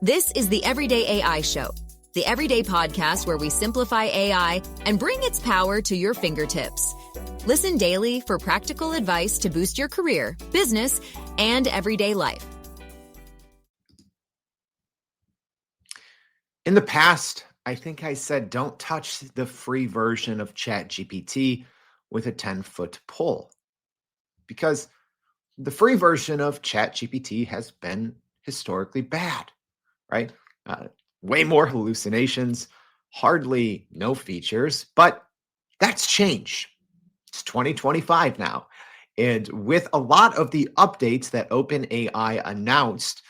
This is the Everyday AI Show, the everyday podcast where we simplify AI and bring its power to your fingertips. Listen daily for practical advice to boost your career, business, and everyday life. In the past, I think I said don't touch the free version of ChatGPT with a 10-foot pole because the free version of ChatGPT has been historically bad, right? Way more hallucinations, hardly no features, but that's changed. It's 2025 now. And with a lot of the updates that OpenAI announced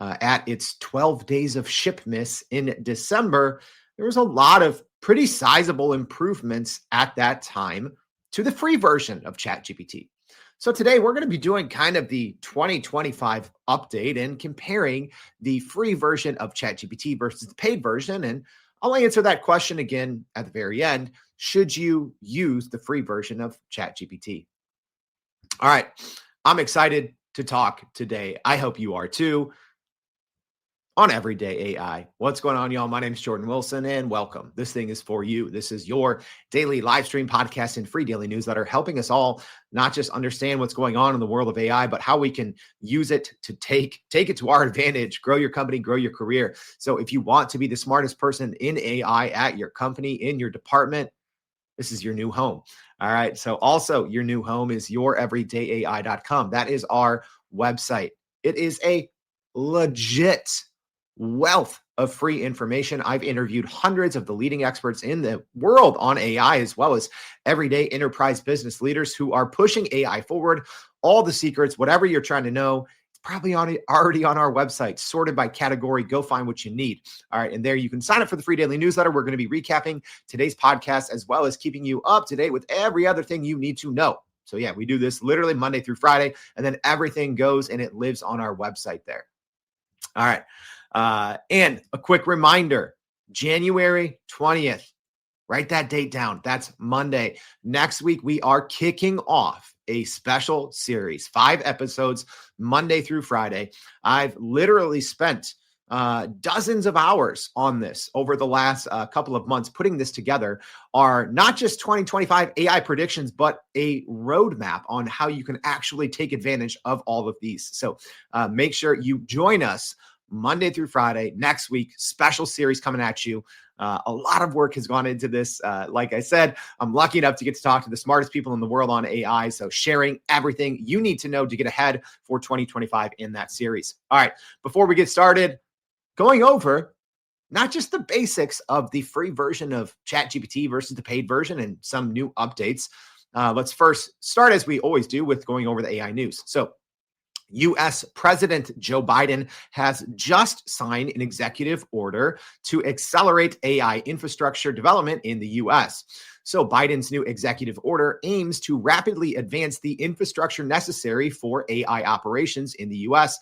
at its 12 days of Shipmas in December, there was a lot of pretty sizable improvements at that time to the free version of ChatGPT. So today we're going to be doing kind of the 2025 update and comparing the free version of ChatGPT versus the paid version. And I'll answer that question again at the very end. Should you use the free version of ChatGPT? All right, I'm excited to talk today. I hope you are too. On Everyday AI. What's going on, y'all? My name is Jordan Wilson, and welcome. This thing is for you. This is your daily live stream podcast and free daily newsletter, helping us all not just understand what's going on in the world of AI, but how we can use it to take it to our advantage, grow your company, grow your career. So if you want to be the smartest person in AI at your company, in your department, this is your new home. All right. So also your new home is youreverydayai.com. That is our website. It is a legit wealth of free information. I've interviewed hundreds of the leading experts in the world on AI, as well as everyday enterprise business leaders who are pushing AI forward. All the secrets, whatever you're trying to know, it's probably already on our website, sorted by category. Go find what you need. All right. And there you can sign up for the free daily newsletter. We're going to be recapping today's podcast, as well as keeping you up to date with every other thing you need to know. So yeah, we do this literally Monday through Friday, and then everything goes and it lives on our website there. All right. And a quick reminder, January 20th, write that date down. That's Monday. Next week, we are kicking off a special series, 5 episodes, Monday through Friday. I've literally spent dozens of hours on this over the last couple of months. Putting this together are not just 2025 AI predictions, but a roadmap on how you can actually take advantage of all of these. So make sure you join us Monday through Friday next week. Special series coming at you. A lot of work has gone into this. Like I said, I'm lucky enough to get to talk to the smartest people in the world on AI. So sharing everything you need to know to get ahead for 2025 in that series. All right, before we get started, going over not just the basics of the free version of ChatGPT versus the paid version and some new updates. Let's first start, as we always do, with going over the AI news. So U.S. President Joe Biden has just signed an executive order to accelerate AI infrastructure development in the U.S. So Biden's new executive order aims to rapidly advance the infrastructure necessary for AI operations in the U.S.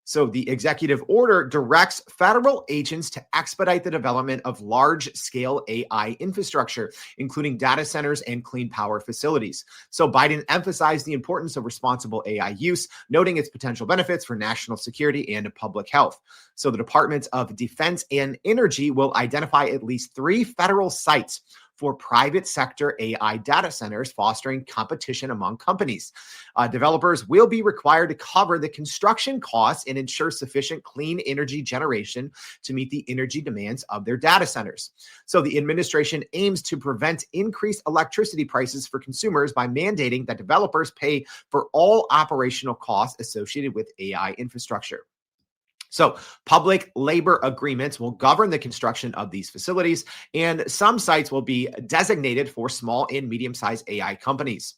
So the executive order directs federal agents to expedite the development of large-scale AI infrastructure, including data centers and clean power facilities. So Biden emphasized the importance of responsible AI use, noting its potential benefits for national security and public health. So the Departments of Defense and Energy will identify at least 3 federal sites for private sector AI data centers, fostering competition among companies. Developers will be required to cover the construction costs and ensure sufficient clean energy generation to meet the energy demands of their data centers. So the administration aims to prevent increased electricity prices for consumers by mandating that developers pay for all operational costs associated with AI infrastructure. So public labor agreements will govern the construction of these facilities, and some sites will be designated for small and medium-sized AI companies.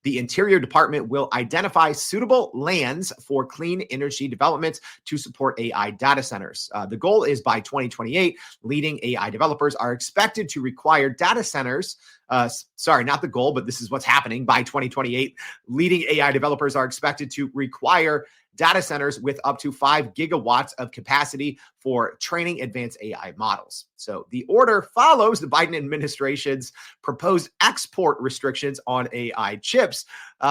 The Interior Department will identify suitable lands for clean energy development to support AI data centers. The goal is by 2028, leading AI developers are expected to require data centers. Not the goal, but this is what's happening. By 2028, leading AI developers are expected to require data centers with up to 5 gigawatts of capacity for training advanced AI models. So the order follows the Biden administration's proposed export restrictions on AI chips,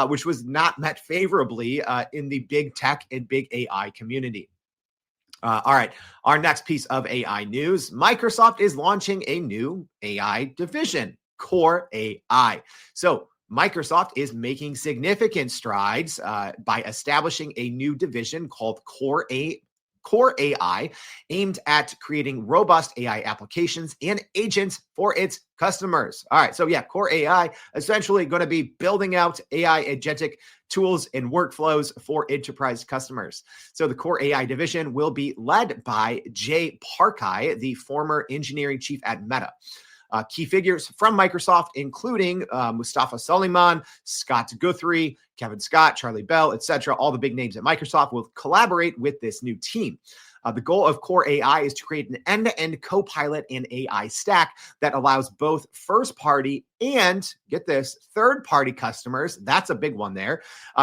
which was not met favorably in the big tech and big AI community. All right. Our next piece of AI news, Microsoft is launching a new AI division, Core AI. So Microsoft is making significant strides by establishing a new division called Core AI, aimed at creating robust AI applications and agents for its customers. All right. So yeah, Core AI essentially going to be building out AI agentic tools and workflows for enterprise customers. So the Core AI division will be led by Jay Parkai, the former engineering chief at Meta. Key figures from Microsoft, including Mustafa Suleiman, Scott Guthrie, Kevin Scott, Charlie Bell, etc. All the big names at Microsoft will collaborate with this new team. The goal of Core AI is to create an end-to-end co-pilot and AI stack that allows both first-party and, get this, third-party customers, that's a big one there,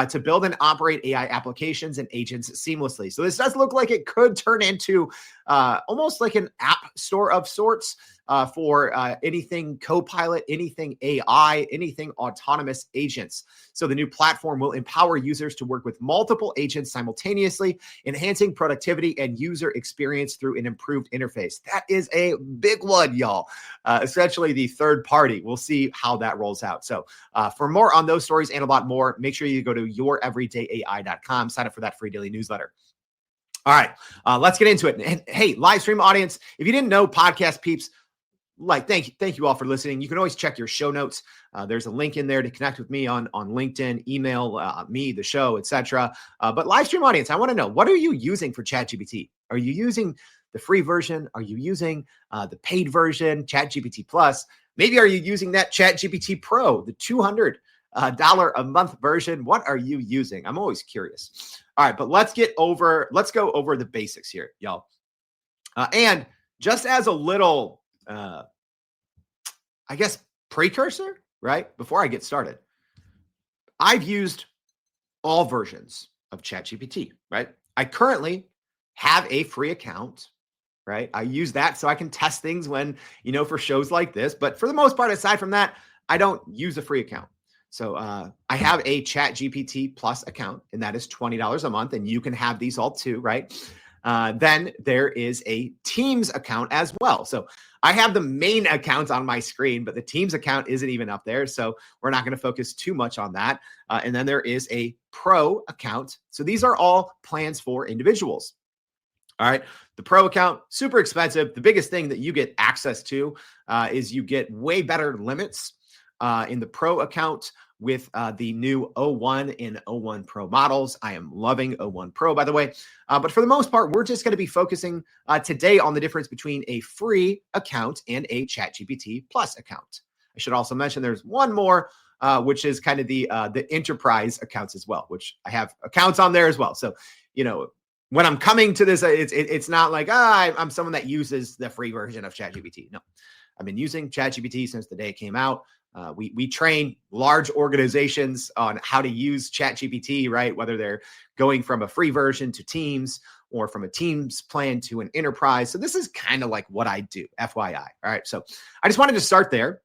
to build and operate AI applications and agents seamlessly. So this does look like it could turn into almost like an app store of sorts for anything co-pilot, anything AI, anything autonomous agents. So the new platform will empower users to work with multiple agents simultaneously, enhancing productivity and user experience through an improved interface. That is a big one, y'all. Essentially the third party. We'll see how that rolls out. So for more on those stories and a lot more, make sure you go to youreverydayai.com, sign up for that free daily newsletter. All right, let's get into it. And hey, live stream audience, if you didn't know, podcast peeps, thank you all for listening. You can always check your show notes. There's a link in there to connect with me on LinkedIn, email me, the show, etc. But live stream audience, I want to know, what are you using for ChatGPT? Are you using the free version? Are you using the paid version, ChatGPT Plus? Maybe are you using that ChatGPT Pro, the $200 a month version? What are you using? I'm always curious. All right, but let's go over the basics here, y'all. And just as a little I guess precursor, right? Before I get started, I've used all versions of ChatGPT, right? I currently have a free account, right? I use that so I can test things when, for shows like this. But for the most part, aside from that, I don't use a free account. So I have a ChatGPT Plus account, and that is $20 a month. And you can have these all too, right? Then there is a Teams account as well. So I have the main account on my screen, but the Teams account isn't even up there. So we're not going to focus too much on that. And then there is a Pro account. So these are all plans for individuals. All right. The Pro account, super expensive. The biggest thing that you get access to is you get way better limits in the Pro account with the new O1 and O1 Pro models. I am loving O1 Pro, by the way. But for the most part, we're just going to be focusing today on the difference between a free account and a ChatGPT Plus account. I should also mention there's one more, which is kind of the enterprise accounts as well, which I have accounts on there as well. So, when I'm coming to this, it's not like I'm someone that uses the free version of ChatGPT. No, I've been using ChatGPT since the day it came out. We train large organizations on how to use ChatGPT, right? Whether they're going from a free version to Teams or from a Teams plan to an enterprise. So this is kind of like what I do, FYI. All right. So I just wanted to start there.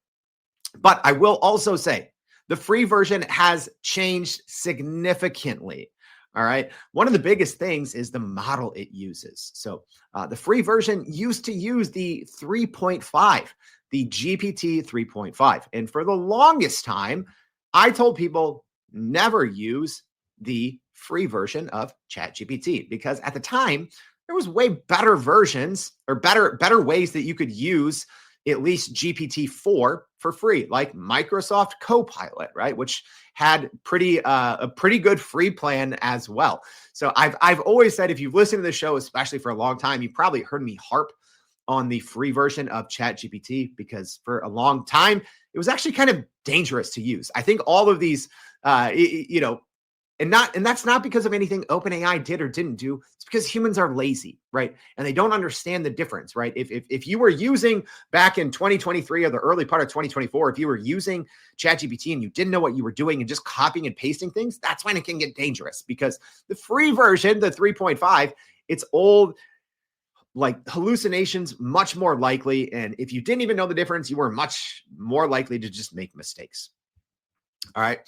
But I will also say the free version has changed significantly. All right. One of the biggest things is the model it uses. So the free version used to use the 3.5. The GPT 3.5. And for the longest time, I told people never use the free version of ChatGPT because at the time, there was way better versions or better ways that you could use at least GPT-4 for free, like Microsoft Copilot, right? Which had a pretty good free plan as well. So I've always said, if you've listened to the show, especially for a long time, you've probably heard me harp on the free version of ChatGPT because for a long time, it was actually kind of dangerous to use. I think all of these, and that's not because of anything OpenAI did or didn't do. It's because humans are lazy, right? And they don't understand the difference, right? If you were using back in 2023 or the early part of 2024, if you were using ChatGPT and you didn't know what you were doing and just copying and pasting things, that's when it can get dangerous because the free version, the 3.5, it's old, like hallucinations, much more likely. And if you didn't even know the difference, you were much more likely to just make mistakes. All right.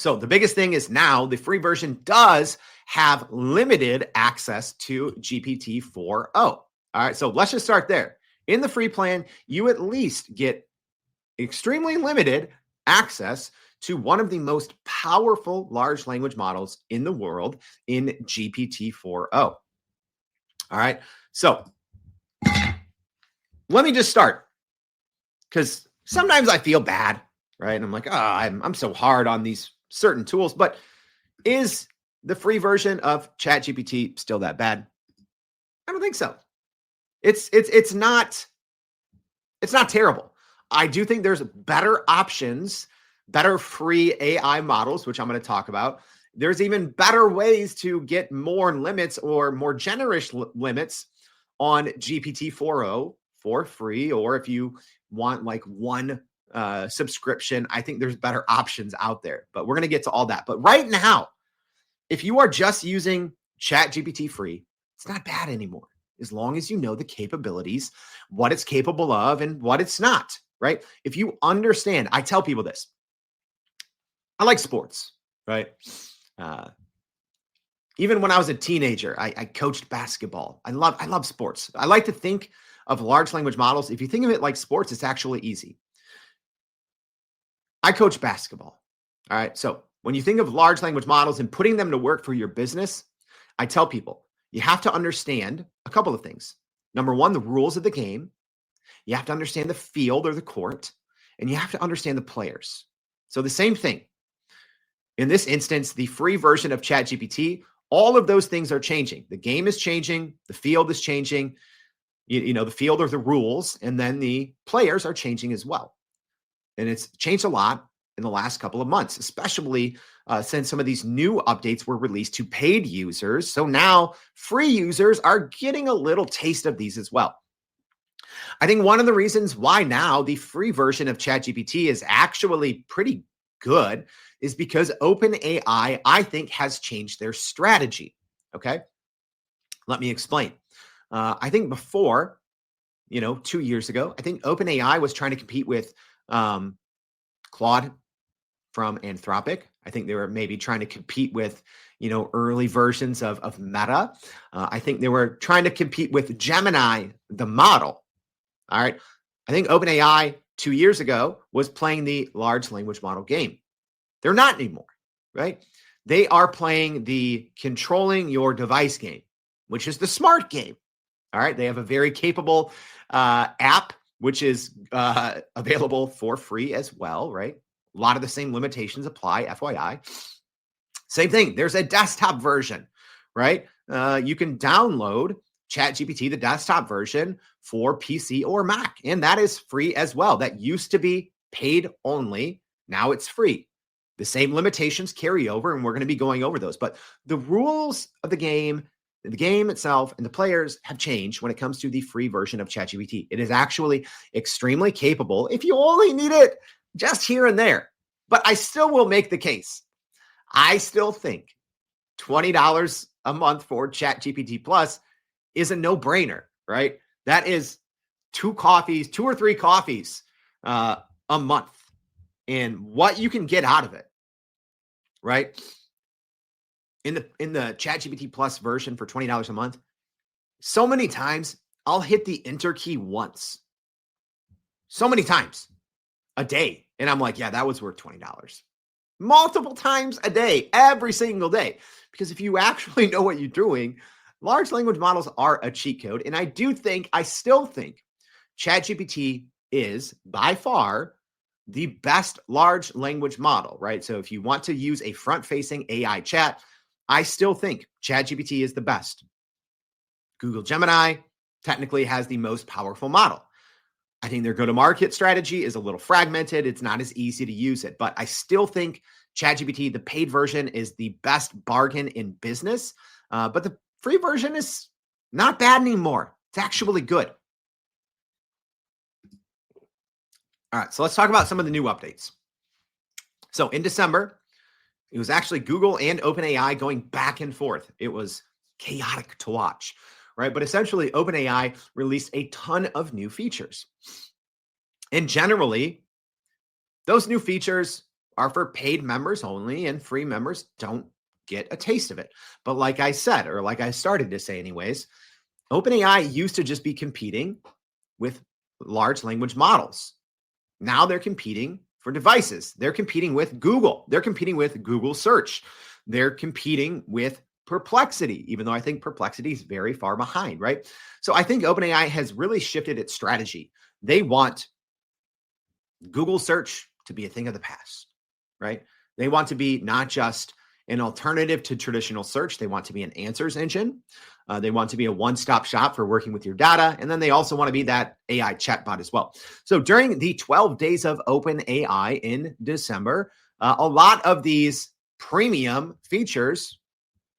So the biggest thing is now the free version does have limited access to GPT-4o. All right, so let's just start there. In the free plan, you at least get extremely limited access to one of the most powerful large language models in the world in GPT-4o. All right, so let me just start, because sometimes I feel bad, right? And I'm like, I'm so hard on these certain tools, but is the free version of ChatGPT still that bad? I don't think so. It's not terrible. I do think there's better options, better free AI models, which I'm going to talk about. There's even better ways to get more limits or more generous limits on GPT-4o for free, or if you want like one subscription, I think there's better options out there. But we're going to get to all that. But right now, if you are just using ChatGPT free, it's not bad anymore, as long as you know the capabilities, what it's capable of and what it's not, right? If you understand, I tell people this. I like sports, right? Even when I was a teenager, I coached basketball. I love sports. I like to think of large language models. If you think of it like sports, it's actually easy. I coach basketball. All right. So when you think of large language models and putting them to work for your business, I tell people you have to understand a couple of things. Number one, the rules of the game. You have to understand the field or the court, and you have to understand the players. So the same thing. In this instance, the free version of ChatGPT, all of those things are changing. The game is changing. The field is changing. You know, the field are the rules, and then the players are changing as well. And it's changed a lot in the last couple of months, especially since some of these new updates were released to paid users. So now free users are getting a little taste of these as well. I think one of the reasons why now the free version of ChatGPT is actually pretty good is because OpenAI, I think, has changed their strategy. Okay, let me explain. I think before, 2 years ago, I think OpenAI was trying to compete with Claude from Anthropic. I think they were maybe trying to compete with, early versions of Meta. I think they were trying to compete with Gemini, the model. All right. I think OpenAI 2 years ago was playing the large language model game. They're not anymore, right? They are playing the controlling your device game, which is the smart game. All right. They have a very capable app, which is available for free as well, right? A lot of the same limitations apply, FYI. Same thing. There's a desktop version, right? You can download ChatGPT, the desktop version, for PC or Mac, and that is free as well. That used to be paid only. Now it's free. The same limitations carry over, and we're going to be going over those. But the rules of the game itself, and the players have changed when it comes to the free version of ChatGPT. It is actually extremely capable if you only need it just here and there. But I still will make the case. I still think $20 a month for ChatGPT Plus is a no-brainer, right? That is 2 or 3 coffees a month, and what you can get out of it, right? In the ChatGPT Plus version for $20 a month, so many times I'll hit the enter key once. So many times a day. And I'm like, yeah, that was worth $20. Multiple times a day, every single day. Because if you actually know what you're doing, large language models are a cheat code. And I still think ChatGPT is by far the best large language model, right? So if you want to use a front-facing AI chat, I still think ChatGPT is the best. Google Gemini technically has the most powerful model. I think their go-to-market strategy is a little fragmented. It's not as easy to use it, but I still think ChatGPT, the paid version, is the best bargain in business. But the free version is not bad anymore. It's actually good. All right, so let's talk about some of the new updates. So in December, it was actually Google and OpenAI going back and forth. It was chaotic to watch, right? But essentially, OpenAI released a ton of new features. And generally, those new features are for paid members only, and free members don't get a taste of it. But like I said, or like I started to say anyways, OpenAI used to just be competing with large language models. Now they're competing for devices. They're competing with Google. They're competing with Google search. They're competing with Perplexity, even though I think Perplexity is very far behind, right? So I think OpenAI has really shifted its strategy. They want Google search to be a thing of the past, right? They want to be not just an alternative to traditional search. They want to be an answers engine. They want to be a one-stop shop for working with your data. And then they also want to be that AI chatbot as well. So during the 12 days of OpenAI in December, a lot of these premium features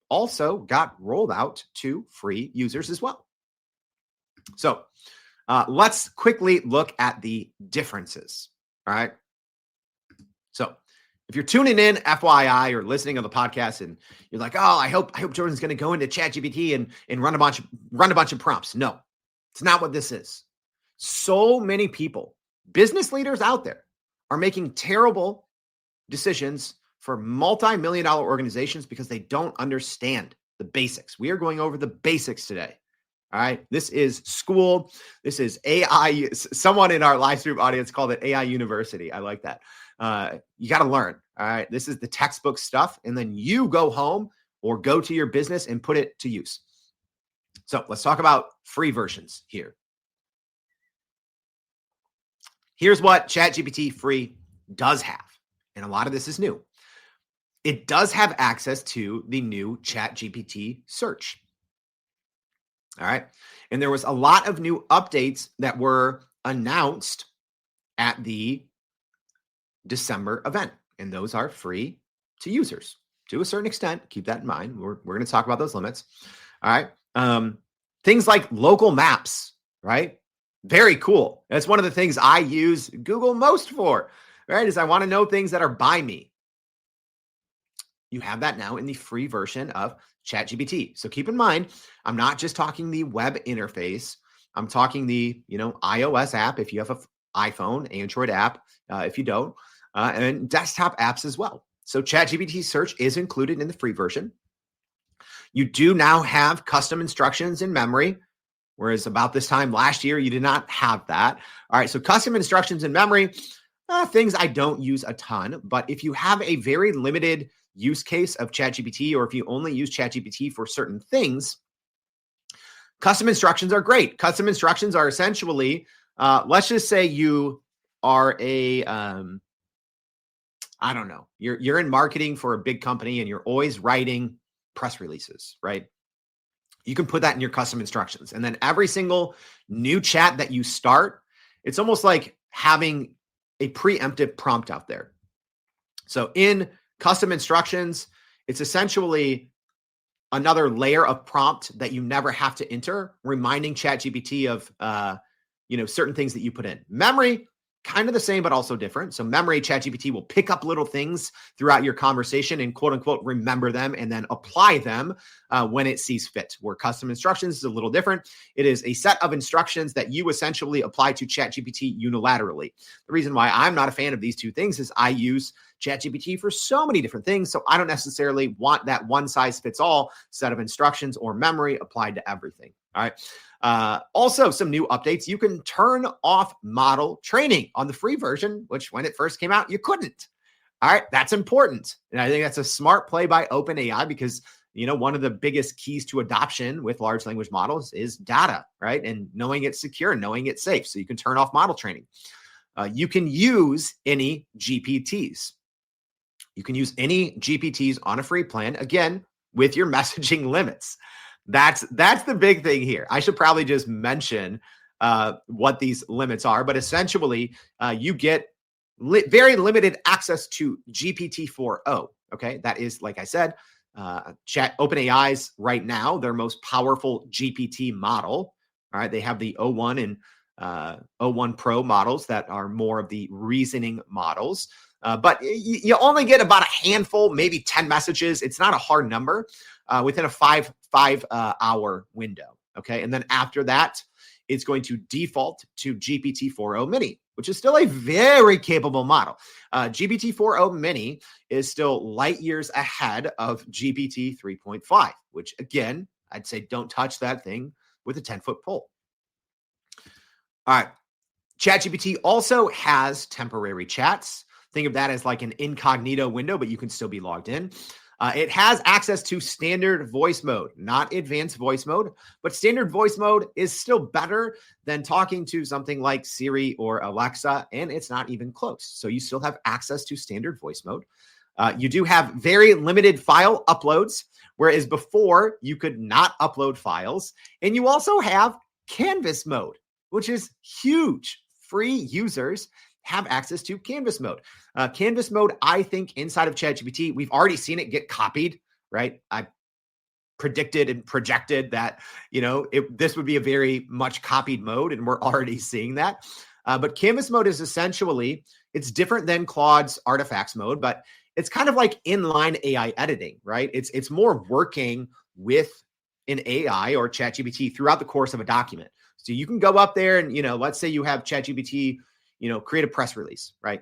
also got rolled out to free users as well. So let's quickly look at the differences. All right. So if you're tuning in, FYI, or listening on the podcast, and you're like, "Oh, I hope Jordan's going to go into ChatGPT and run a bunch of prompts." No, it's not what this is. So many people, business leaders out there, are making terrible decisions for multi-million-dollar organizations because they don't understand the basics. We are going over the basics today. All right. This is school. This is AI. Someone in our live stream audience called it AI University. I like that. You got to learn. All right. This is the textbook stuff. And then you go home or go to your business and put it to use. So let's talk about free versions here. Here's what ChatGPT free does have. And a lot of this is new. It does have access to the new ChatGPT search. All right. And there was a lot of new updates that were announced at the December event. And those are free to users to a certain extent. Keep that in mind. We're going to talk about those limits. All right. Things like local maps, right? Very cool. That's one of the things I use Google most for, right? Is I want to know things that are by me. You have that now in the free version of ChatGPT. So keep in mind, I'm not just talking the web interface. I'm talking the, iOS app if you have an iPhone, Android app if you don't, and desktop apps as well. So ChatGPT search is included in the free version. You do now have custom instructions in memory, whereas about this time last year, you did not have that. All right, so custom instructions in memory, things I don't use a ton, but if you have a very limited use case of ChatGPT, or if you only use ChatGPT for certain things, custom instructions are great. Custom instructions are essentially, let's just say you are I don't know, you're in marketing for a big company and you're always writing press releases, right? You can put that in your custom instructions. And then every single new chat that you start, it's almost like having a preemptive prompt out there. So in custom instructions, it's essentially another layer of prompt that you never have to enter, reminding ChatGPT of certain things that you put in. Memory, kind of the same, but also different. So memory, ChatGPT will pick up little things throughout your conversation and quote unquote remember them and then apply them when it sees fit. Where custom instructions is a little different. It is a set of instructions that you essentially apply to ChatGPT unilaterally. The reason why I'm not a fan of these two things is I use ChatGPT for so many different things. So I don't necessarily want that one size fits all set of instructions or memory applied to everything. All right. Also, some new updates. You can turn off model training on the free version, which when it first came out, you couldn't. All right. That's important. And I think that's a smart play by OpenAI because, one of the biggest keys to adoption with large language models is data, right? And knowing it's secure, knowing it's safe. So you can turn off model training. You can use any GPTs. You can use any GPTs on a free plan, again, with your messaging limits. That's the big thing here. I should probably just mention what these limits are, but essentially you get very limited access to GPT-4o. Okay, that is, like I said, OpenAI's right now their most powerful GPT model. All right, they have the O1 and O1 Pro models that are more of the reasoning models. But you only get about a handful, maybe 10 messages. It's not a hard number within a five hour window. Okay. And then after that, it's going to default to GPT-4o Mini, which is still a very capable model. GPT-4o Mini is still light years ahead of GPT 3.5, which again, I'd say don't touch that thing with a 10-foot pole. All right. ChatGPT also has temporary chats. Think of that as like an incognito window, but you can still be logged in. It has access to standard voice mode, not advanced voice mode, but standard voice mode is still better than talking to something like Siri or Alexa, and it's not even close. So you still have access to standard voice mode. You do have very limited file uploads, whereas before you could not upload files. And you also have Canvas mode, which is huge. Free users have access to Canvas mode. Canvas mode, I think, inside of ChatGPT, we've already seen it get copied, right? I predicted and projected that, this would be a very much copied mode, and we're already seeing that. But Canvas mode is essentially, it's different than Claude's artifacts mode, but it's kind of like inline AI editing, right? It's more working with an AI or ChatGPT throughout the course of a document. So you can go up there and, let's say you have ChatGPT, create a press release, right?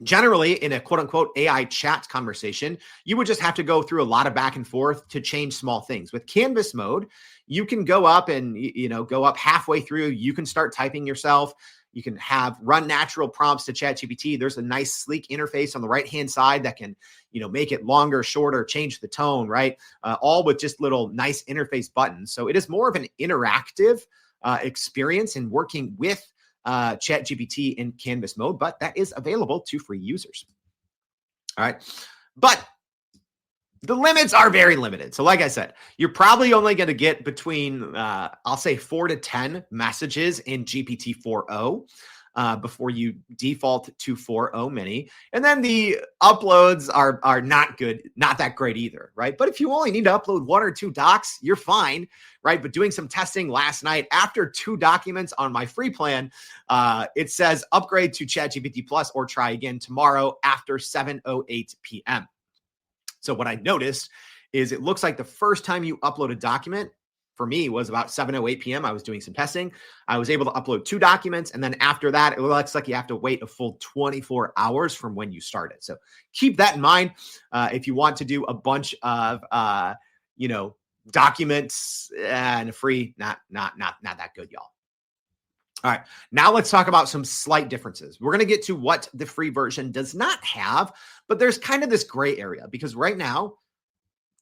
Generally, in a quote unquote AI chat conversation, you would just have to go through a lot of back and forth to change small things. With Canvas mode, you can go up and, go up halfway through. You can start typing yourself. You can run natural prompts to ChatGPT. There's a nice sleek interface on the right-hand side that can, make it longer, shorter, change the tone, right? All with just little nice interface buttons. So it is more of an interactive experience in working with ChatGPT in Canvas mode, but that is available to free users. All right. But the limits are very limited. So like I said, you're probably only going to get between, I'll say 4 to 10 messages in GPT-4o before you default to 4o Mini. And then the uploads are not good, not that great either, right? But if you only need to upload 1 or 2 docs, you're fine, right? But doing some testing last night, after 2 documents on my free plan, it says upgrade to ChatGPT Plus or try again tomorrow after 7:08 p.m. So what I noticed is it looks like the first time you upload a document for me was about 7:08 p.m. I was doing some testing. I was able to upload 2 documents. And then after that, it looks like you have to wait a full 24 hours from when you started. So keep that in mind. If you want to do a bunch of, documents and free, not that good, y'all. All right, now let's talk about some slight differences. We're going to get to what the free version does not have, but there's kind of this gray area because right now,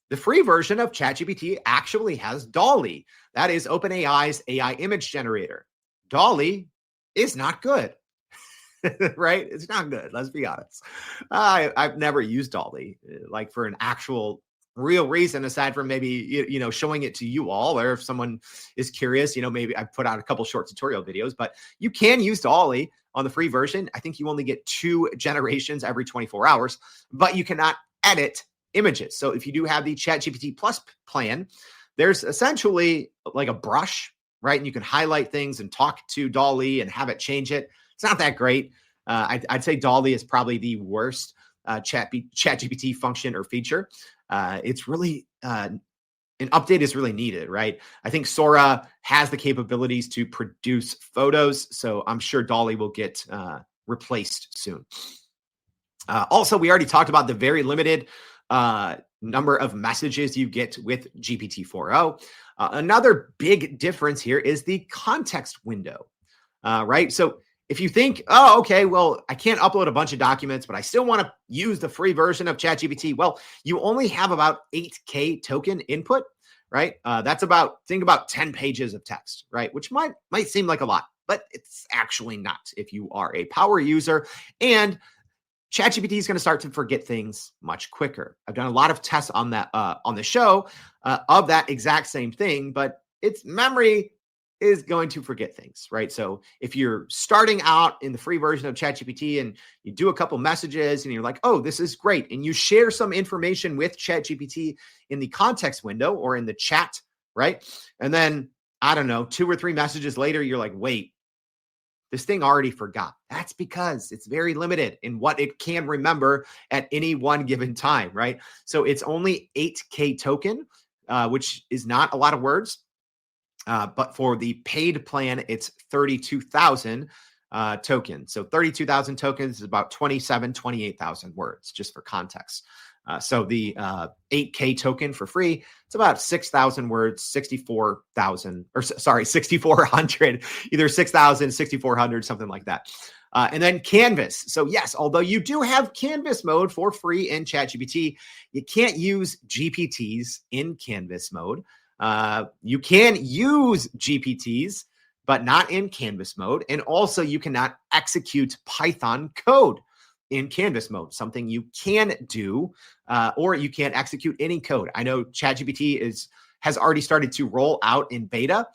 the free version of ChatGPT actually has DALL-E. That is OpenAI's AI image generator. DALL-E is not good, right? It's not good. Let's be honest. I've never used DALL-E like for an actual real reason aside from maybe, showing it to you all, or if someone is curious, maybe I put out a couple short tutorial videos, but you can use DALL-E on the free version. I think you only get 2 generations every 24 hours, but you cannot edit images. So if you do have the ChatGPT Plus plan, there's essentially like a brush, right? And you can highlight things and talk to DALL-E and have it change it. It's not that great. I'd say DALL-E is probably the worst ChatGPT function or feature. It's really an update is really needed, right? I think Sora has the capabilities to produce photos, so I'm sure DALL-E will get replaced soon. Also, we already talked about the very limited number of messages you get with GPT-4o. Another big difference here is the context window, right? So if you think, oh, okay, well, I can't upload a bunch of documents, but I still want to use the free version of ChatGPT. Well, you only have about 8K token input, right? Think about 10 pages of text, right? Which might seem like a lot, but it's actually not if you are a power user. And ChatGPT is going to start to forget things much quicker. I've done a lot of tests on that on the show of that exact same thing, but its memory is going to forget things, right? So if you're starting out in the free version of ChatGPT and you do a couple messages and you're like, oh, this is great, and you share some information with ChatGPT in the context window or in the chat, right? And then, I don't know, 2 or 3 messages later, you're like, wait, this thing already forgot. That's because it's very limited in what it can remember at any one given time, right? So it's only 8K token, which is not a lot of words. But for the paid plan, it's 32,000. token. So 32,000 tokens is about 28,000 words, just for context. So the 8K token for free, it's about 6,000 words, 64,000, or sorry, 6,400, either 6,000, 6,400, something like that. And then Canvas. So yes, although you do have Canvas mode for free in ChatGPT, you can't use GPTs in Canvas mode. You can use GPTs, but not in Canvas mode. And also you cannot execute Python code in Canvas mode, something you can do, or you can't execute any code. I know ChatGPT has already started to roll out in beta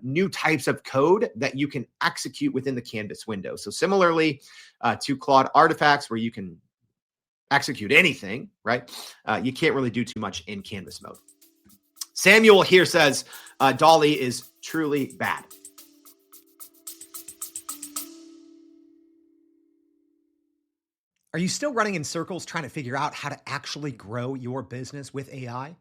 new types of code that you can execute within the Canvas window. So similarly to Claude Artifacts, where you can execute anything, right? You can't really do too much in Canvas mode. Samuel here says, Dolly is truly bad. Are you still running in circles trying to figure out how to actually grow your business with AI?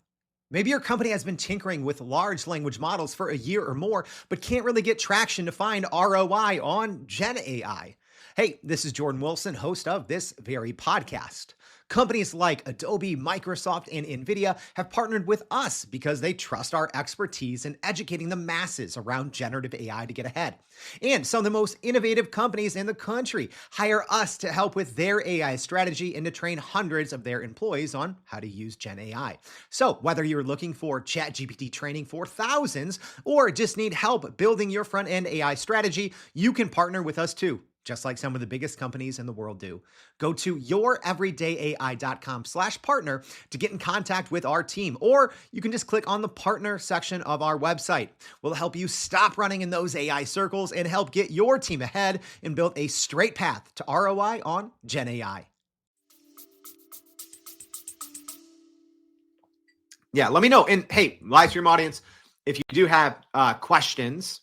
Maybe your company has been tinkering with large language models for a year or more, but can't really get traction to find ROI on Gen AI. Hey, this is Jordan Wilson, host of this very podcast. Companies like Adobe, Microsoft, and NVIDIA have partnered with us because they trust our expertise in educating the masses around generative AI to get ahead. And some of the most innovative companies in the country hire us to help with their AI strategy and to train hundreds of their employees on how to use Gen AI. So whether you're looking for ChatGPT training for thousands or just need help building your front-end AI strategy, you can partner with us too, just like some of the biggest companies in the world do. Go to youreverydayai.com/partner to get in contact with our team, or you can just click on the partner section of our website. We'll help you stop running in those AI circles and help get your team ahead and build a straight path to ROI on Gen AI. Yeah, let me know. And hey, live stream audience, if you do have questions,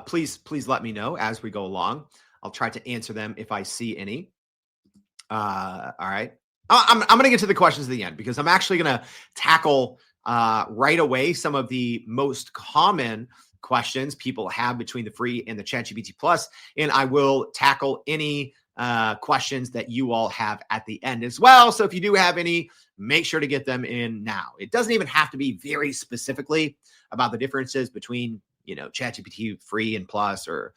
please let me know as we go along. I'll try to answer them if I see any. All right. I'm going to get to the questions at the end because I'm actually going to tackle right away some of the most common questions people have between the free and the ChatGPT Plus, and I will tackle any questions that you all have at the end as well. So if you do have any, make sure to get them in now. It doesn't even have to be very specifically about the differences between, ChatGPT free and plus, or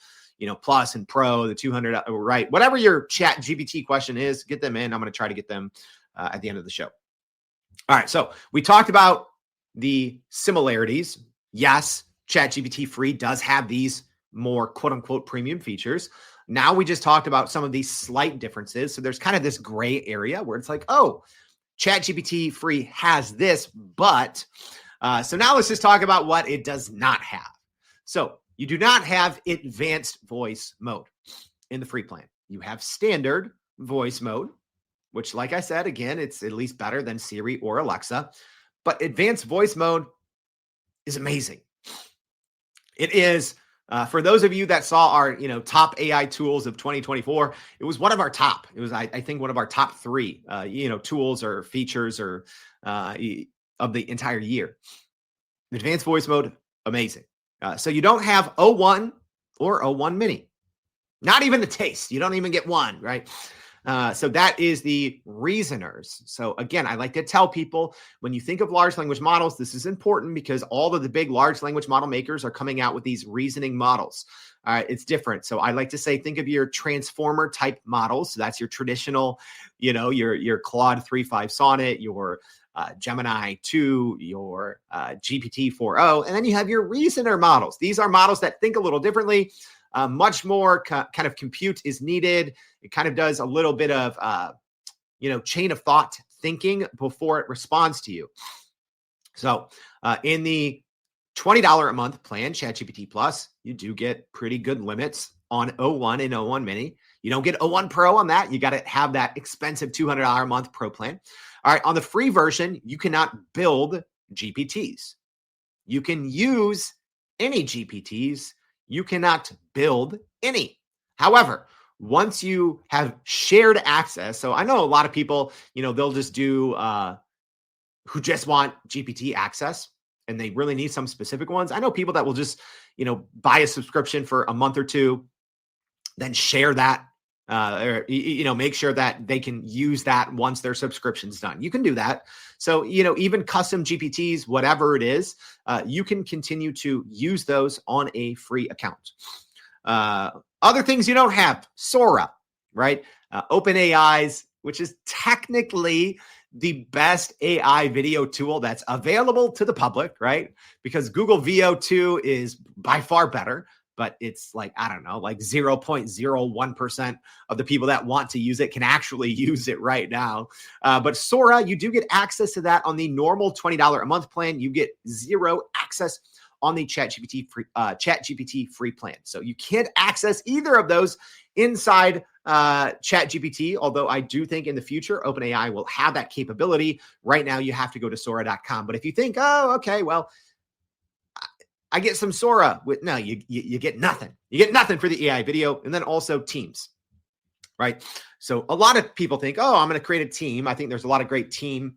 Plus and Pro, the 200, right? Whatever your ChatGPT question is, get them in. I'm going to try to get them at the end of the show. All right. So we talked about the similarities. Yes, ChatGPT free does have these more quote unquote premium features. Now we just talked about some of these slight differences. So there's kind of this gray area where it's like, oh, ChatGPT free has this, but so now let's just talk about what it does not have. So you do not have advanced voice mode in the free plan. You have standard voice mode, which, like I said, again, it's at least better than Siri or Alexa. But advanced voice mode is amazing. It is, for those of you that saw our, top AI tools of 2024, it was one of our top. It was, I think, one of our top three, tools or features or of the entire year. Advanced voice mode, amazing. So you don't have O1 or O1 mini, not even the taste. You don't even get one, right? So that is the reasoners. So again, I like to tell people when you think of large language models, this is important because all of the big large language model makers are coming out with these reasoning models. It's different. So I like to say, think of your transformer type models. So that's your traditional, your Claude 3.5 Sonnet, your Gemini 2, your GPT 4.0, and then you have your reasoner models. These are models that think a little differently. Much more kind of compute is needed. It kind of does a little bit of, chain of thought thinking before it responds to you. So in the $20 a month plan, ChatGPT Plus, you do get pretty good limits on O1 and O1 mini. You don't get O1 Pro on that. You got to have that expensive $200 a month Pro plan. All right, on the free version, you cannot build GPTs. You can use any GPTs. You cannot build any. However, once you have shared access, so I know a lot of people, they'll just do who just want GPT access and they really need some specific ones. I know people that will just, buy a subscription for a month or two then share that, or make sure that they can use that once their subscription's done. You can do that. So, even custom GPTs, whatever it is, you can continue to use those on a free account. Other things you don't have, Sora, right? OpenAI's, which is technically the best AI video tool that's available to the public, right? Because Google VO2 is by far better, but it's like 0.01% of the people that want to use it can actually use it right now. But Sora, you do get access to that on the normal $20 a month plan. You get zero access on the ChatGPT free plan. So you can't access either of those inside ChatGPT, although I do think in the future, OpenAI will have that capability. Right now, you have to go to Sora.com. But if you think, oh, okay, well, I get some Sora no, you get nothing. You get nothing for the AI video. And then also Teams, right? So a lot of people think, oh, I'm going to create a team. I think there's a lot of great team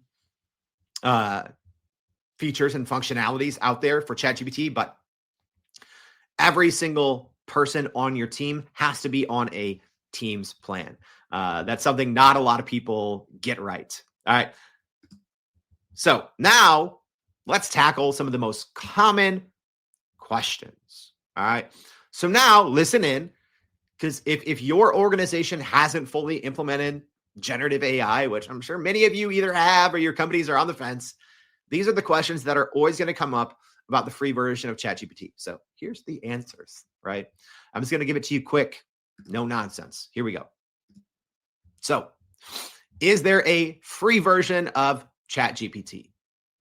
features and functionalities out there for ChatGPT, but every single person on your team has to be on a Teams plan. That's something not a lot of people get right. All right. So now let's tackle some of the most common questions. All right. So now listen in, because if your organization hasn't fully implemented generative AI, which I'm sure many of you either have or your companies are on the fence, these are the questions that are always going to come up about the free version of ChatGPT. So here's the answers, right? I'm just going to give it to you quick. No nonsense. Here we go. So, is there a free version of ChatGPT?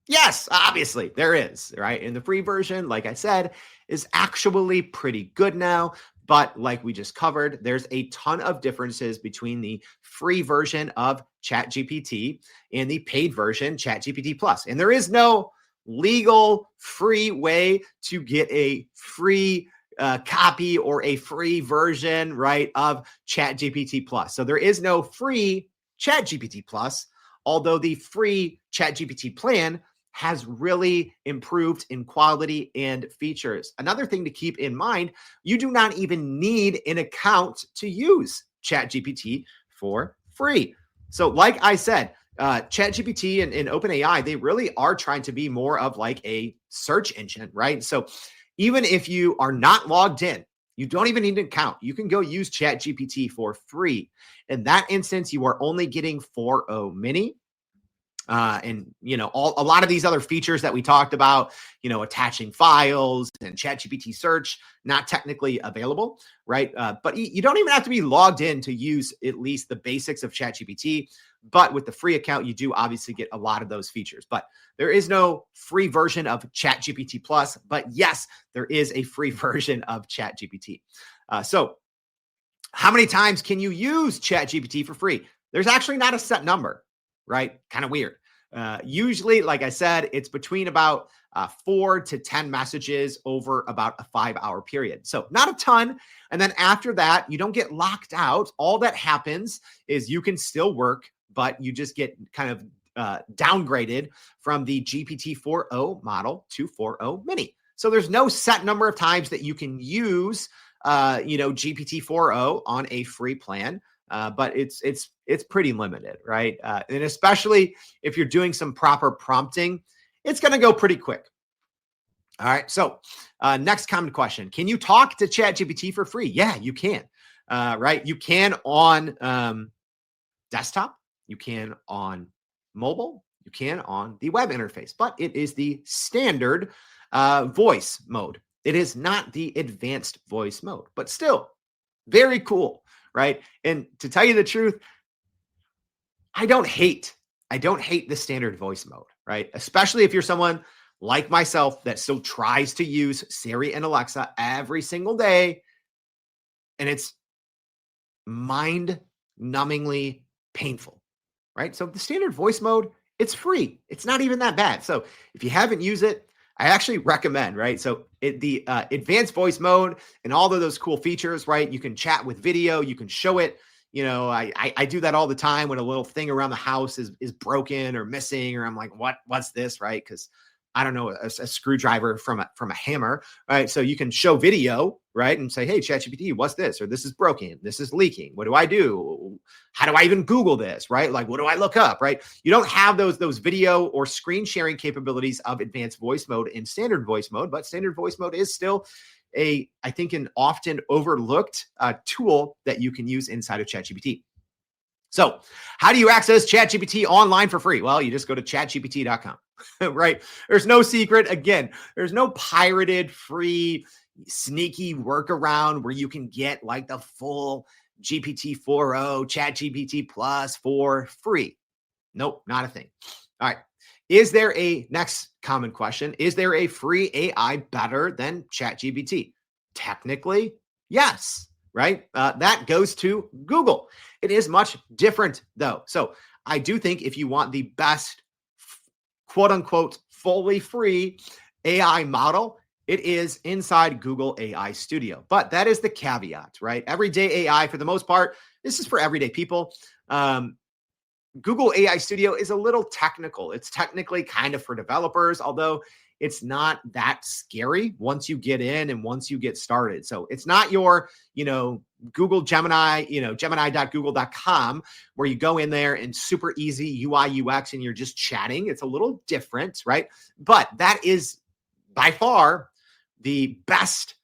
Yes, obviously there is, right? And the free version, like I said, is actually pretty good now. But like we just covered, there's a ton of differences between the free version of ChatGPT and the paid version, ChatGPT Plus. And there is no legal free way to get a free copy or a free version, right, of ChatGPT Plus. So there is no free ChatGPT Plus, although the free ChatGPT plan has really improved in quality and features. Another thing to keep in mind, you do not even need an account to use ChatGPT for free. So like I said, ChatGPT and OpenAI, they really are trying to be more of like a search engine, right? So even if you are not logged in, you don't even need an account. You can go use ChatGPT for free. In that instance, you are only getting 4.0 mini. And a lot of these other features that we talked about, attaching files and ChatGPT search, not technically available, right? But you don't even have to be logged in to use at least the basics of ChatGPT. But with the free account, you do obviously get a lot of those features. But there is no free version of ChatGPT Plus. But yes, there is a free version of ChatGPT. So how many times can you use ChatGPT for free? There's actually not a set number, right? Kind of weird. Usually, like I said, it's between about 4 to 10 messages over about a 5-hour period. So not a ton. And then after that, you don't get locked out. All that happens is you can still work, but you just get kind of downgraded from the GPT 4.0 model to 4.0 mini. So there's no set number of times that you can use, GPT 4.0 on a free plan. But it's pretty limited, right? And especially if you're doing some proper prompting, it's going to go pretty quick. All right. So next common question. Can you talk to ChatGPT for free? Yeah, you can. Right. You can on desktop. You can on mobile. You can on the web interface, but it is the standard voice mode. It is not the advanced voice mode, but still very cool. Right. And to tell you the truth, I don't hate the standard voice mode, right? Especially if you're someone like myself that still tries to use Siri and Alexa every single day. And it's mind-numbingly painful, right? So the standard voice mode, it's free. It's not even that bad. So if you haven't used it, I actually recommend, right? So the advanced voice mode and all of those cool features, right? You can chat with video, you can show it. I do that all the time when a little thing around the house is broken or missing, or I'm like, what's this, right? Because I don't know, a screwdriver from a hammer, right? So you can show video, right? And say, hey, ChatGPT, what's this? Or this is broken. This is leaking. What do I do? How do I even Google this, right? Like, what do I look up, right? You don't have those video or screen sharing capabilities of advanced voice mode in standard voice mode, but standard voice mode is still I think, an often overlooked tool that you can use inside of ChatGPT. So how do you access ChatGPT online for free? Well, you just go to chatgpt.com, right? There's no secret. Again, there's no pirated, free, sneaky workaround where you can get like the full GPT 4.0, ChatGPT Plus for free. Nope, not a thing. All right. Is there a next common question? Is there a free AI better than ChatGPT? Technically, yes, right? That goes to Google. It is much different though. So I do think if you want the best, quote unquote, fully free AI model, it is inside Google AI Studio. But that is the caveat, right? Everyday AI, for the most part, this is for everyday people. Google AI Studio is a little technical. It's technically kind of for developers, although it's not that scary once you get in and once you get started. So it's not your, Google Gemini, gemini.google.com, where you go in there and super easy UI UX and you're just chatting. It's a little different, right? But that is by far the best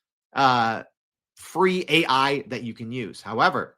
free AI that you can use. However,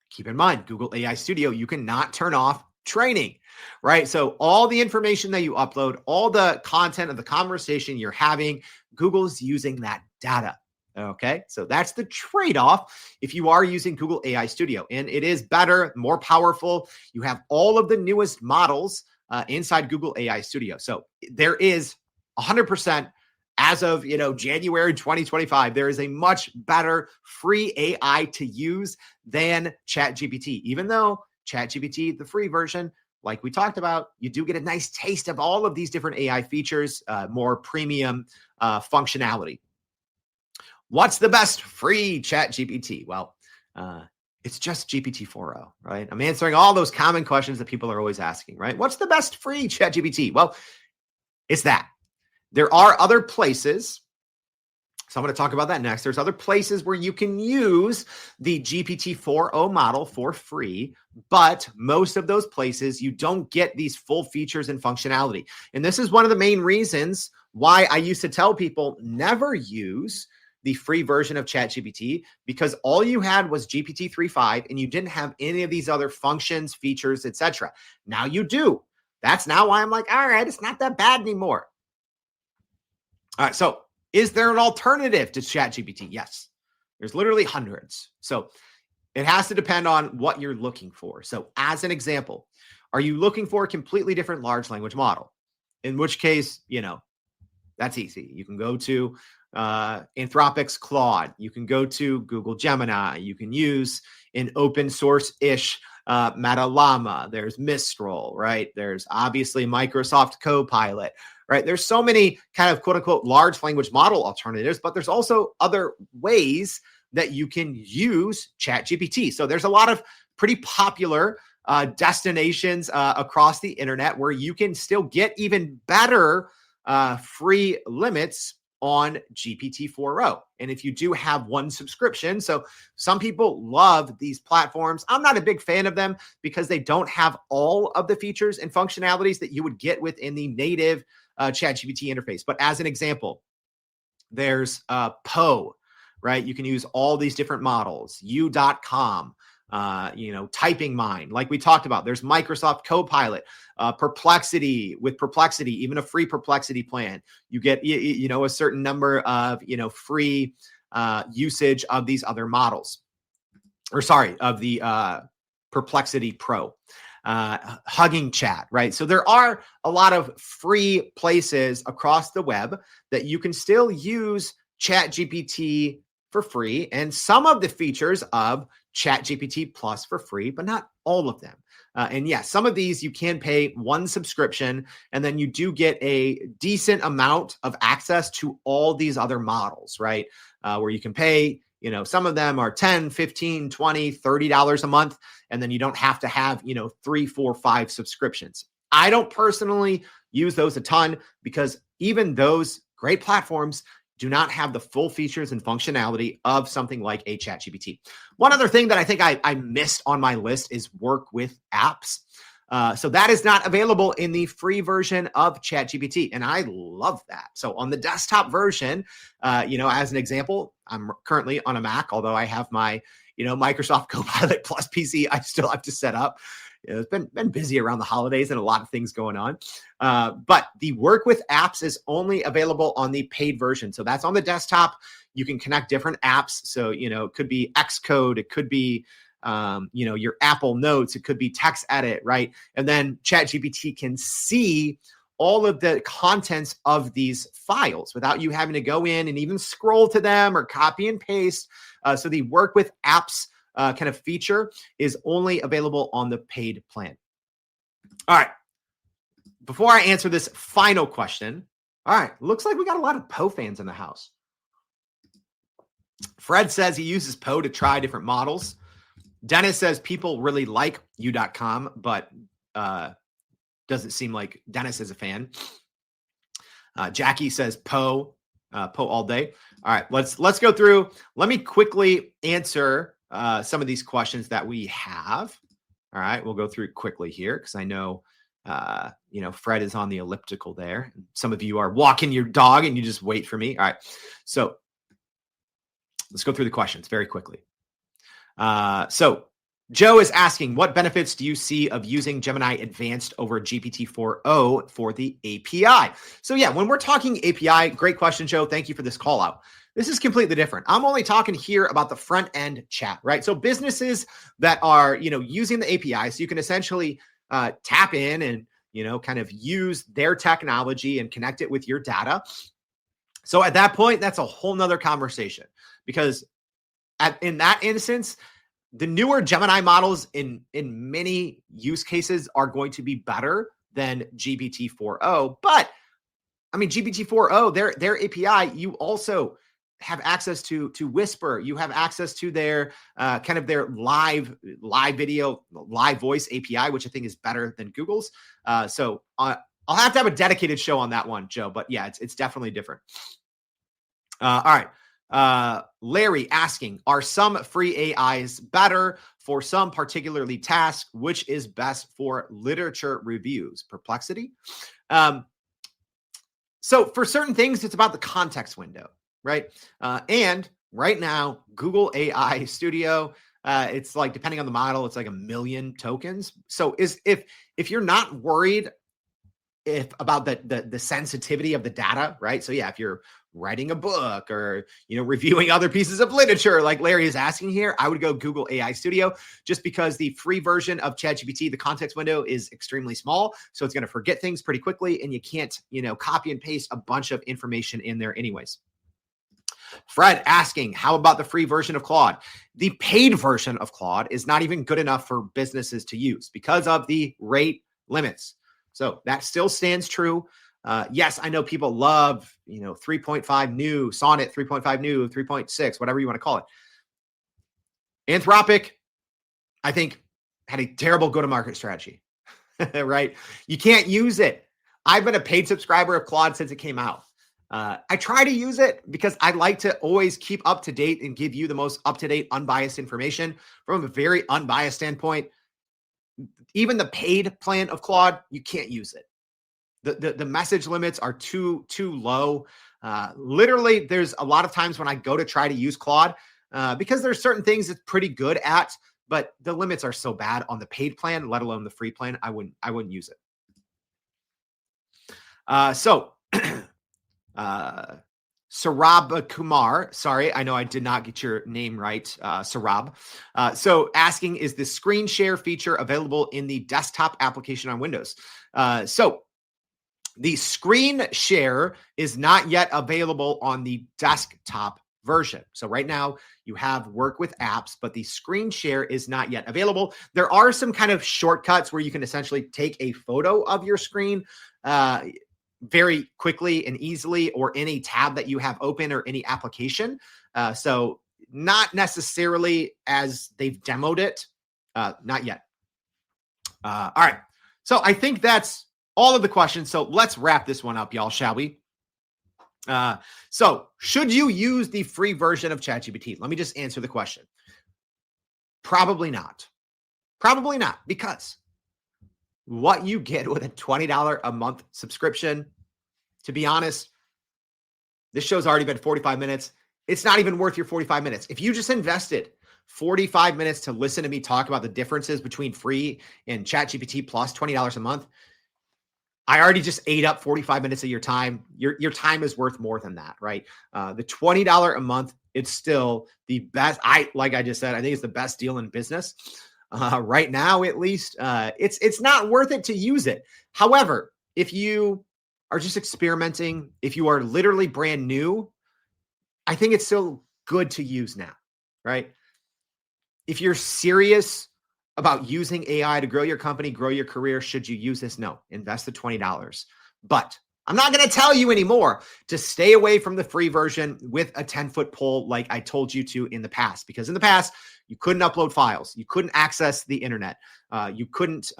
keep in mind, Google AI Studio, you cannot turn off training, right? So all the information that you upload, all the content of the conversation you're having, Google's using that data. Okay, so that's the trade-off if you are using Google AI Studio. And it is better, more powerful. You have all of the newest models inside Google AI Studio. So there is 100%. As of, January 2025, there is a much better free AI to use than ChatGPT. Even though ChatGPT, the free version, like we talked about, you do get a nice taste of all of these different AI features, more premium functionality. What's the best free ChatGPT? Well, it's just GPT 4.0, right? I'm answering all those common questions that people are always asking, right? What's the best free ChatGPT? Well, it's that. There are other places, so I'm going to talk about that next. There's other places where you can use the GPT 4.0 model for free, but most of those places, you don't get these full features and functionality. And this is one of the main reasons why I used to tell people never use the free version of ChatGPT, because all you had was GPT 3.5 and you didn't have any of these other functions, features, etc. Now you do. That's now why I'm like, all right, it's not that bad anymore. All right, so is there an alternative to ChatGPT? Yes, there's literally hundreds. So it has to depend on what you're looking for. So as an example, are you looking for a completely different large language model? In which case, that's easy. You can go to Anthropic's Claude. You can go to Google Gemini. You can use an open source-ish Meta Llama. There's Mistral, right? There's obviously Microsoft Copilot. Right? There's so many kind of quote unquote large language model alternatives, but there's also other ways that you can use ChatGPT. So there's a lot of pretty popular destinations across the internet where you can still get even better free limits on GPT 4.0. And if you do have one subscription, so some people love these platforms. I'm not a big fan of them because they don't have all of the features and functionalities that you would get within the native ChatGPT interface. But as an example, there's Poe, right? You can use all these different models, U.com, Typing Mind, like we talked about. There's Microsoft Copilot, Perplexity. With Perplexity, even a free Perplexity plan, you get, a certain number of, free usage of these other models, of the Perplexity Pro. Hugging Chat, right? So there are a lot of free places across the web that you can still use ChatGPT for free, and some of the features of ChatGPT Plus for free, but not all of them. And yes, some of these you can pay one subscription, and then you do get a decent amount of access to all these other models, right? Where you can pay, some of them are $10, $15, $20, $30 a month, and then you don't have to have, 3, 4, 5 subscriptions. I don't personally use those a ton because even those great platforms do not have the full features and functionality of something like a ChatGPT. One other thing that I think I missed on my list is work with apps. So that is not available in the free version of ChatGPT, and I love that. So on the desktop version, as an example, I'm currently on a Mac, although I have my, Microsoft Copilot Plus PC I still have to set up. It's been busy around the holidays and a lot of things going on. But the work with apps is only available on the paid version. So that's on the desktop. You can connect different apps. So, it could be Xcode, it could be your Apple Notes, it could be Text Edit, right? And then ChatGPT can see all of the contents of these files without you having to go in and even scroll to them or copy and paste. So the work with apps kind of feature is only available on the paid plan. All right. Before I answer this final question, all right, looks like we got a lot of Poe fans in the house. Fred says he uses Poe to try different models. Dennis says people really like U.com, but doesn't seem like Dennis is a fan. Jackie says Poe all day. All right, let's go through. Let me quickly answer some of these questions that we have. All right, we'll go through it quickly here because I know, Fred is on the elliptical there. Some of you are walking your dog and you just wait for me. All right, so let's go through the questions very quickly. So Joe is asking, what benefits do you see of using Gemini Advanced over GPT-4o for the API? So yeah, when we're talking API, great question, Joe. Thank you for this call out. This is completely different. I'm only talking here about the front end chat, right? So businesses that are, using the API, so you can essentially tap in and, kind of use their technology and connect it with your data. So at that point, that's a whole nother conversation because in that instance, the newer Gemini models in many use cases are going to be better than GPT-4o. But I mean, GPT-4o, their API, you also have access to Whisper. You have access to their kind of their live video, live voice API, which I think is better than Google's. So I'll have to have a dedicated show on that one, Joe. But yeah, it's definitely different. All right. Larry asking, are some free AIs better for some particularly tasks? Which is best for literature reviews? Perplexity. So for certain things, it's about the context window, right? And right now, Google AI Studio, it's like, depending on the model, it's like 1 million tokens. So if you're not worried about the sensitivity of the data, right? So yeah, if you're writing a book or, reviewing other pieces of literature like Larry is asking here, I would go Google AI Studio just because the free version of ChatGPT, the context window is extremely small. So it's going to forget things pretty quickly and you can't, copy and paste a bunch of information in there anyways. Fred asking, how about the free version of Claude? The paid version of Claude is not even good enough for businesses to use because of the rate limits. So that still stands true. Yes, I know people love, 3.5 new, Sonnet 3.5 new, 3.6, whatever you want to call it. Anthropic, I think, had a terrible go-to-market strategy, right? You can't use it. I've been a paid subscriber of Claude since it came out. I try to use it because I like to always keep up to date and give you the most up-to-date, unbiased information from a very unbiased standpoint. Even the paid plan of Claude, you can't use it. The message limits are too low. Literally, there's a lot of times when I go to try to use Claude because there's certain things it's pretty good at, but the limits are so bad on the paid plan, let alone the free plan. I wouldn't use it. Sarab Kumar, sorry, I know I did not get your name right, Sarab. So asking, is the screen share feature available in the desktop application on Windows? So the screen share is not yet available on the desktop version. So right now you have work with apps, but the screen share is not yet available. There are some kind of shortcuts where you can essentially take a photo of your screen very quickly and easily, or any tab that you have open or any application. So not necessarily as they've demoed it, not yet. All right. So I think that's all of the questions. So let's wrap this one up, y'all, shall we? So should you use the free version of ChatGPT? Let me just answer the question. Probably not. Probably not, because what you get with a $20 a month subscription, to be honest, this show's already been 45 minutes. It's not even worth your 45 minutes. If you just invested 45 minutes to listen to me talk about the differences between free and ChatGPT plus $20 a month, I already just ate up 45 minutes of your time. Your time is worth more than that, right? The $20 a month, it's still the best. Like I just said, I think it's the best deal in business right now, at least. It's not worth it to use it. However, if you are just experimenting, if you are literally brand new, I think it's still good to use now, right? If you're serious about using AI to grow your company, grow your career, should you use this? No, invest the $20. But I'm not going to tell you anymore to stay away from the free version with a 10-foot pole like I told you to in the past. Because in the past, you couldn't upload files. You couldn't access the internet. You couldn't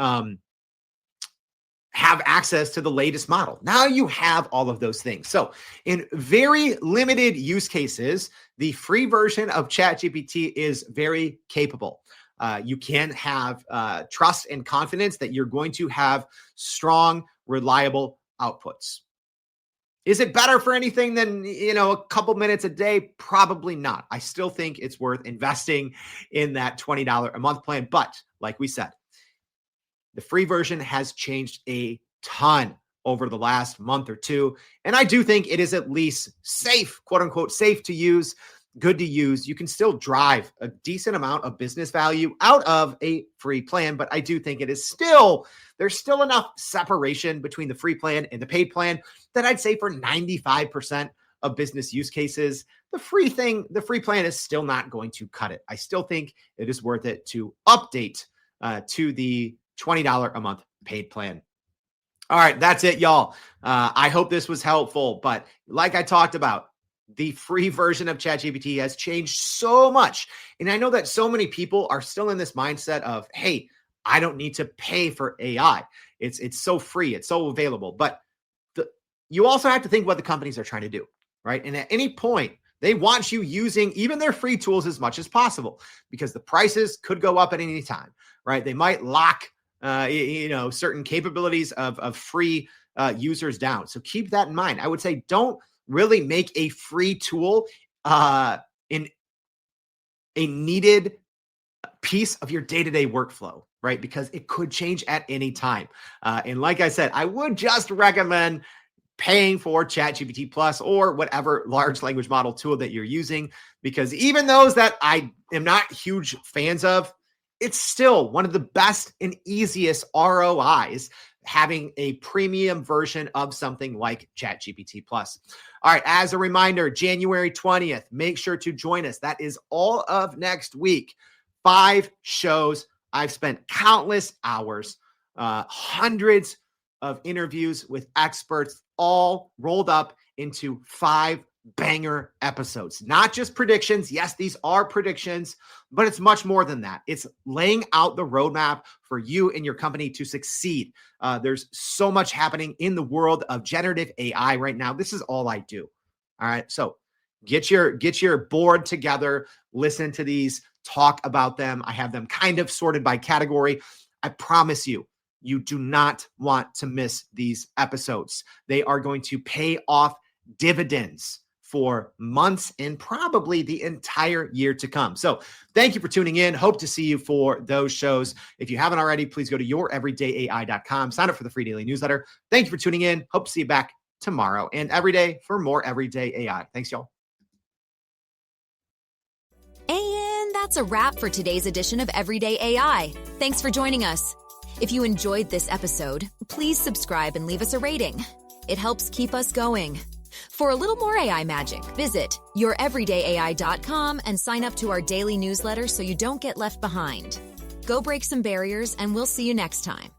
have access to the latest model. Now you have all of those things. So in very limited use cases, the free version of ChatGPT is very capable. You can have trust and confidence that you're going to have strong, reliable outputs. Is it better for anything than, a couple minutes a day? Probably not. I still think it's worth investing in that $20 a month plan. But like we said, the free version has changed a ton over the last month or two. And I do think it is at least safe, quote unquote, safe to use, good to use. You can still drive a decent amount of business value out of a free plan, but I do think there's still enough separation between the free plan and the paid plan that I'd say for 95% of business use cases, the free plan is still not going to cut it. I still think it is worth it to update to the $20 a month paid plan. All right, that's it, y'all. I hope this was helpful, but like I talked about, the free version of ChatGPT has changed so much. And I know that so many people are still in this mindset of, hey, I don't need to pay for AI. It's so free. It's so available. But you also have to think what the companies are trying to do, right? And at any point, they want you using even their free tools as much as possible because the prices could go up at any time, right? They might lock, certain capabilities of free users down. So keep that in mind. I would say don't really make a free tool in a needed piece of your day-to-day workflow, right? Because it could change at any time. And like I said, I would just recommend paying for ChatGPT Plus or whatever large language model tool that you're using, because even those that I am not huge fans of, it's still one of the best and easiest ROIs having a premium version of something like ChatGPT Plus. All right, as a reminder, January 20th, make sure to join us. That is all of next week. 5 shows. I've spent countless hours, hundreds of interviews with experts, all rolled up into 5 banger episodes. Not just predictions. Yes, these are predictions, but it's much more than that. It's laying out the roadmap for you and your company to succeed. There's so much happening in the world of generative AI right now. This is all I do. All right. So get your board together, listen to these, talk about them. I have them kind of sorted by category. I promise you, you do not want to miss these episodes. They are going to pay off dividends for months and probably the entire year to come. So thank you for tuning in. Hope to see you for those shows. If you haven't already, please go to youreverydayai.com. Sign up for the free daily newsletter. Thank you for tuning in. Hope to see you back tomorrow and every day for more Everyday AI. Thanks, y'all. And that's a wrap for today's edition of Everyday AI. Thanks for joining us. If you enjoyed this episode, please subscribe and leave us a rating. It helps keep us going. For a little more AI magic, visit youreverydayai.com and sign up to our daily newsletter so you don't get left behind. Go break some barriers, and we'll see you next time.